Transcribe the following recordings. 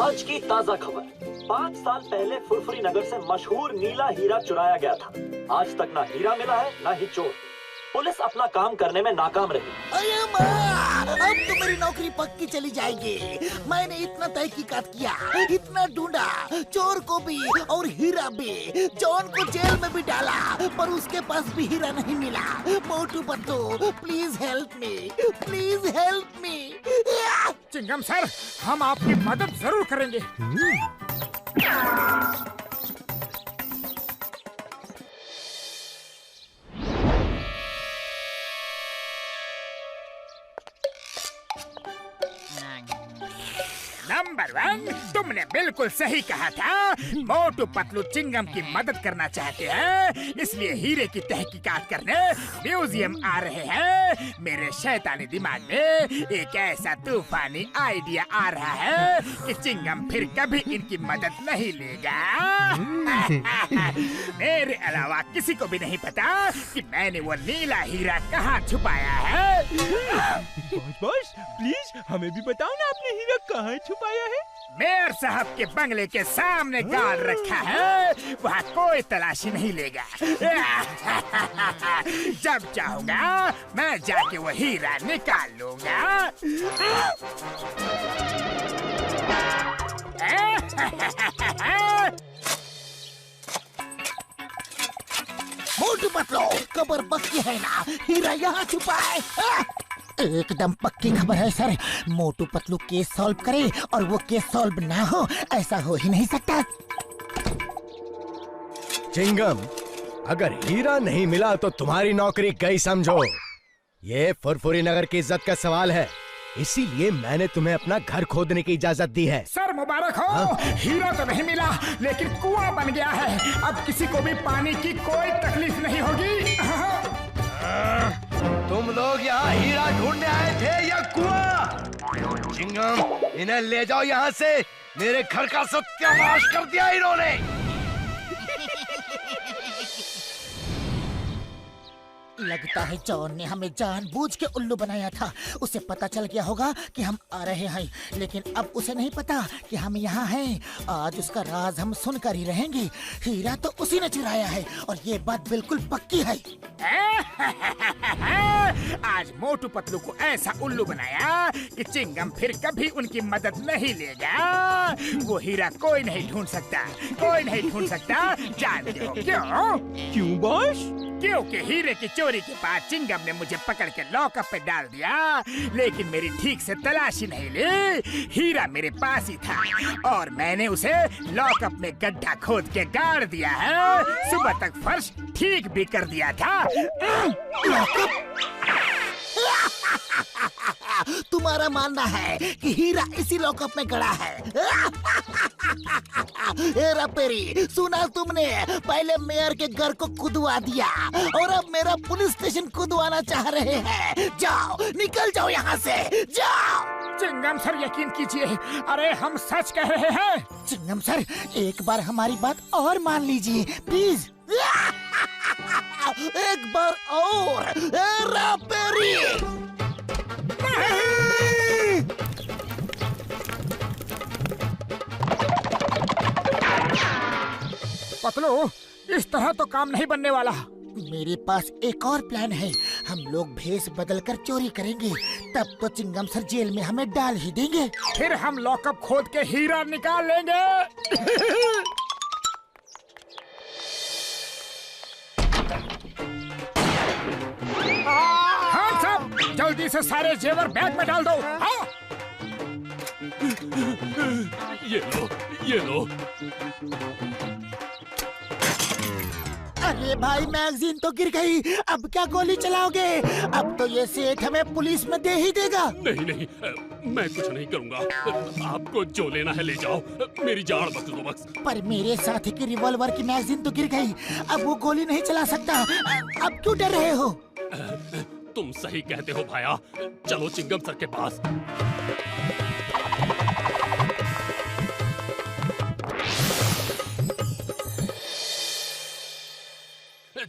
आज की ताजा खबर। 5 साल पहले फुरफुरी नगर से मशहूर नीला हीरा चुराया गया था। आज तक ना हीरा मिला है ना ही चोर। पुलिस अपना काम करने में नाकाम रही। अरे माँ, अब तो मेरी नौकरी पक्की चली जाएगी। मैंने इतना तहकीकात किया, इतना ढूंढा, चोर को भी और हीरा भी, जॉन को जेल में भी डाला, पर उसके पास भी हीरा नहीं मिला। Motu Patlu, please help me, please help me. Chingam sir, हम आपकी मदद जरूर करेंगे। नंबर 1, तुमने बिल्कुल सही कहा था। मोटू पतलू चिंगम की मदद करना चाहते हैं, इसलिए हीरे की तहकीकात करने म्यूजियम आ रहे हैं। मेरे शैतानी दिमाग में एक ऐसा तूफानी आइडिया आ रहा है कि चिंगम फिर कभी इनकी मदद नहीं लेगा। मेरे अलावा किसी को भी नहीं पता कि मैंने वो नीला हीरा कहाँ छुपाया है। बॉस प्लीज हमें भी बताओ ना, आपने हीरा कहाँ छुपाया है? मेयर साहब के बंगले के सामने गाड़ रखा है, वहाँ कोई तलाशी नहीं लेगा। जब चाहूंगा मैं जाके वो हीरा निकाल लूंगा। मोटू पतलू, खबर पक्की है ना, हीरा यहाँ छुपा है। एकदम पक्की खबर है sir. Motu Patlu case solve करे और वो केस सॉल्व ना हो, ऐसा हो ही नहीं सकता। चिंगम, अगर हीरा नहीं मिला तो तुम्हारी नौकरी गई समझो। ये फुरफुरी नगर की इज्जत का सवाल है, इसीलिए मैंने तुम्हें अपना घर खोदने की इजाजत दी है। सर मुबारक हो। हाँ? हीरा तो नहीं मिला, लेकिन कुआं बन गया है। अब किसी को भी पानी की कोई तकलीफ नहीं होगी। तुम लोग यहाँ हीरा ढूंढने आए थे या कुआं? चिंगम, इन्हें ले जाओ यहाँ से। मेरे घर का सत्यानाश कर दिया इन्होंने। लगता है जॉन ने हमें जानबूझ के उल्लू बनाया था। उसे पता चल गया होगा कि हम आ रहे हैं, लेकिन अब उसे नहीं पता कि हम यहाँ हैं। आज उसका राज हम सुनकर ही रहेंगे। हीरा तो उसी ने चुराया है और ये बात बिल्कुल पक्की है। आज मोटू पतलू को ऐसा उल्लू बनाया कि चिंगम फिर कभी उनकी मदद नहीं लेगा। वो हीरा कोई नहीं ढूंढ सकता, कोई नहीं ढूंढ सकता। जानते हो क्यों? क्यों बॉस? क्योंकि हीरे की चोरी के बाद चिंगम ने मुझे पकड़ के लॉकअप पे डाल दिया, लेकिन मेरी ठीक से तलाशी नहीं ली। हीरा मेरे पास ही था और मैंने उसे लॉकअप में गड्ढा खोद के गाड़ दिया है। सुबह तक फर्श ठीक भी कर दिया था। तुम्हारा मानना है कि हीरा इसी लॉकअप में गड़ा है? हेरा पेरी, सुना तुमने? पहले मेयर के घर को खुदवा दिया और अब मेरा पुलिस स्टेशन खुदवाना चाह रहे हैं। जाओ, निकल जाओ यहाँ से, जाओ। चिंगम सर, यकीन कीजिए, अरे हम सच कह रहे हैं। चिंगम सर, एक बार हमारी बात और मान लीजिए प्लीज। एक बार और। हेरा पेरी, पतलू, इस तरह तो काम नहीं बनने वाला। मेरे पास एक और प्लान है। हम लोग भेष बदलकर चोरी करेंगे, तब तो चिंगम सर जेल में हमें डाल ही देंगे। फिर हम लॉकअप खोद के हीरा निकाल लेंगे। हाँ सब, जल्दी से सारे जेवर बैग में डाल दो। हाँ? ये लो, ये लो। अरे भाई, मैगजीन तो गिर गई। अब क्या गोली चलाओगे? अब तो ये सेठ हमें पुलिस में दे ही देगा। नहीं नहीं, मैं कुछ नहीं करूँगा। आपको जो लेना है ले जाओ, मेरी जान बच दो बस। पर मेरे साथी की रिवॉल्वर की मैगजीन तो गिर गई, अब वो गोली नहीं चला सकता। अब क्यों डर रहे हो? तुम सही कहते हो भाया। चलो चिंगम सर के पास।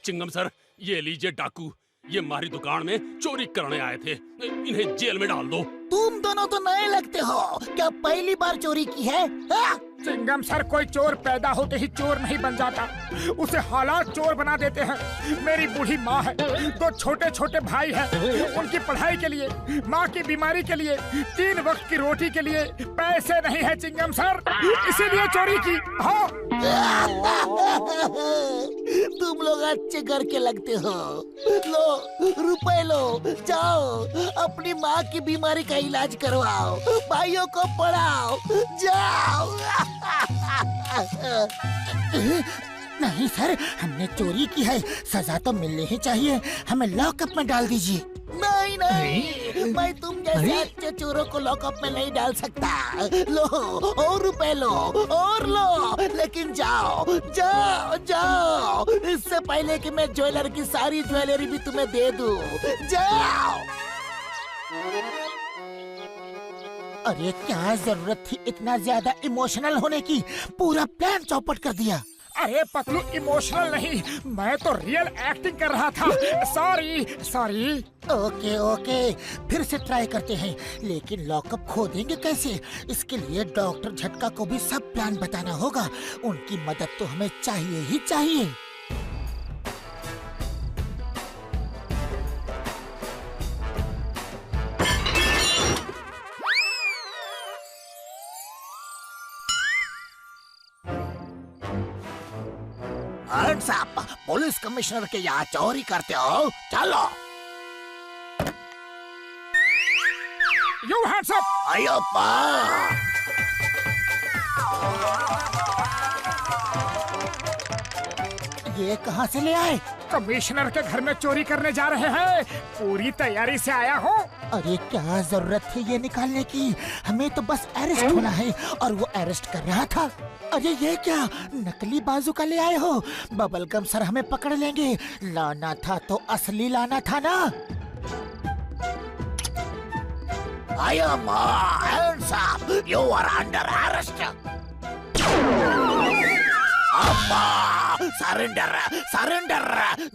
चिंगम सर, ये लीजिए डाकू। ये हमारी दुकान में चोरी करने आए थे, इन्हें जेल में डाल दो। तुम दोनों तो नए लगते हो, क्या पहली बार चोरी की है? हाँ? चिंगम सर, कोई चोर पैदा होते ही चोर नहीं बन जाता, उसे हालात चोर बना देते हैं। मेरी बूढ़ी माँ है, 2 छोटे छोटे भाई हैं, उनकी पढ़ाई के लिए, माँ की बीमारी के लिए, 3 वक्त की रोटी के लिए पैसे नहीं है चिंगम सर, इसीलिए चोरी की। हाँ। तुम लोग अच्छे घर के लगते हो। लो रुपए लो, जाओ अपनी माँ की बीमारी का इलाज करवाओ, भाइयों को पढ़ाओ, जाओ। नहीं सर, हमने चोरी की है, सजा तो मिलनी ही चाहिए, हमें लॉकअप में डाल दीजिए। नहीं नहीं, मैं तुम जैसे अच्छे चोरों को लॉकअप में नहीं डाल सकता। लो और रुपए लो और लो, लेकिन जाओ जाओ जाओ, इससे पहले कि मैं ज्वेलर की सारी ज्वेलरी भी तुम्हें दे दूं। जाओ। अरे क्या जरूरत थी इतना ज्यादा इमोशनल होने की, पूरा प्लान चौपट कर दिया। अरे पतलू, इमोशनल नहीं, मैं तो रियल एक्टिंग कर रहा था। Sorry sorry. ओके ओके, फिर से ट्राई करते हैं, लेकिन लॉकअप खोदेंगे कैसे? इसके लिए डॉक्टर झटका को भी सब प्लान बताना होगा, उनकी मदद तो हमें चाहिए ही चाहिए। साहब, पुलिस कमिश्नर के यहाँ चोरी करते हो? चलो। You hands up! अय्योप्पा! ये कहाँ से ले आए? कमिश्नर के घर में चोरी करने जा रहे हैं, पूरी तैयारी से आया हूँ। अरे क्या जरूरत थी ये निकालने की, हमें तो बस अरेस्ट होना है, और वो अरेस्ट कर रहा था। अरे ये क्या नकली बाजूका ले आए हो? बबलगम सर हमें पकड़ लेंगे, लाना था तो असली लाना था ना। I am hands up. You are under arrest. Surrender surrender,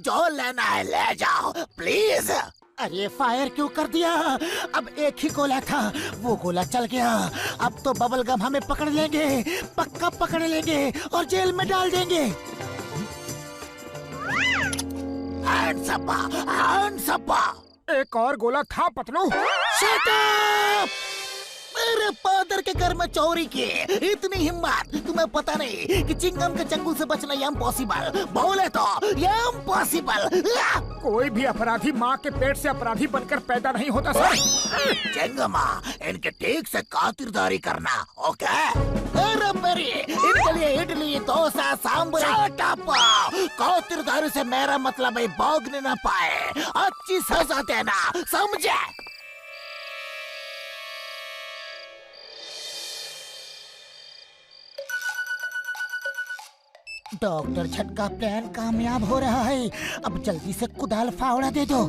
जो लेना है ले जाओ प्लीज। अरे फायर क्यों कर दिया? अब एक ही गोला था, वो गोला चल गया। अब तो बबलगम हमें पकड़ लेंगे, पक्का पकड़ लेंगे और जेल में डाल देंगे। Hands up, hands up. एक और गोला था पतलू। Shut up! मेरे फादर के घर में चोरी की, इतनी हिम्मत! तुम्हें पता नहीं कि चिंगम के चंगुल से बचना इम्पॉसिबल, बोले तो इम्पॉसिबल। कोई भी अपराधी माँ के पेट से अपराधी बनकर पैदा नहीं होता सर। चिंगमा, इनके ठीक से खातिरदारी करना, ओके? अरे मेरी, इनके लिए इडली डोसा सांभर। Shut up! खातिरदारी से मेरा मतलब है भागने न पाए, अच्छी सजा देना, समझे? डॉक्टर झटका प्लान कामयाब हो रहा है, अब जल्दी से कुदाल फावड़ा दे दो।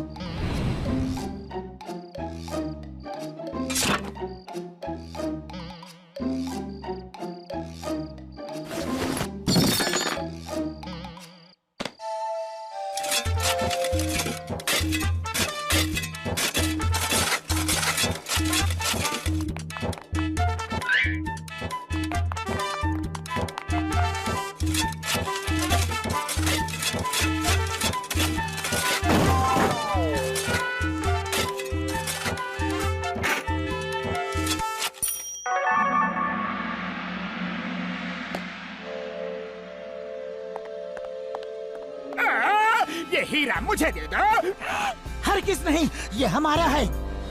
ये हीरा मुझे दे दो। हरगिज़ नहीं, ये हमारा है।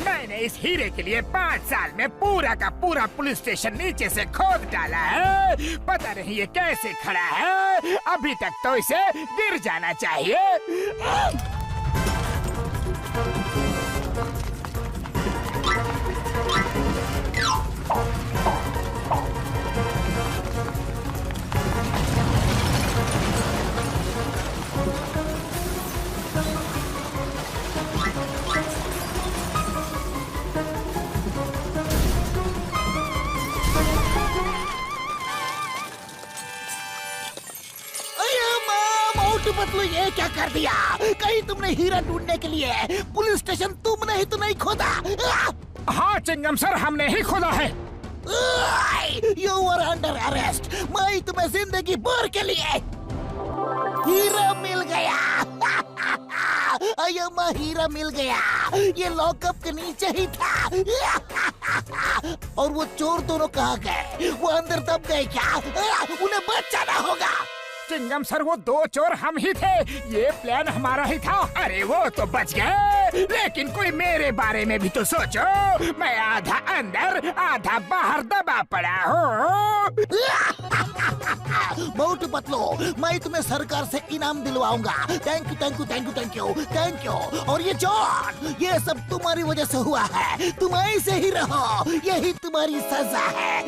मैंने इस हीरे के लिए 5 साल में पूरा का पूरा पुलिस स्टेशन नीचे से खोद डाला है। पता नहीं ये कैसे खड़ा है, अभी तक तो इसे गिर जाना चाहिए। पतलू, ये क्या कर दिया? कहीं तुमने हीरा ढूंढने के लिए पुलिस स्टेशन तुमने ही तो नहीं खोदा? हाँ चिंगम सर, हमने ही खोदा है। You are under arrest. मैं तुम्हें जिंदगी भर के लिए हीरा मिल गया। अय्यम्मा, हीरा मिल गया। ये लॉकअप के नीचे ही था। और वो चोर दोनों कहाँ गए? वो अंदर दब गए क्या? उन्हें बचाना होगा। चिंगम सर, वो दो चोर हम ही थे। ये प्लान हमारा ही था। अरे वो तो बच गए, लेकिन कोई मेरे बारे में भी तो सोचो। मैं आधा अंदर आधा बाहर दबा पड़ा हूँ। मोटू पतलू, मैं तुम्हें सरकार से इनाम दिलवाऊंगा। Thank you thank you thank you thank you thank you. और ये जॉन, ये सब तुम्हारी वजह से हुआ है। तुम ऐसे ही रहो, यही तुम्हारी सजा है।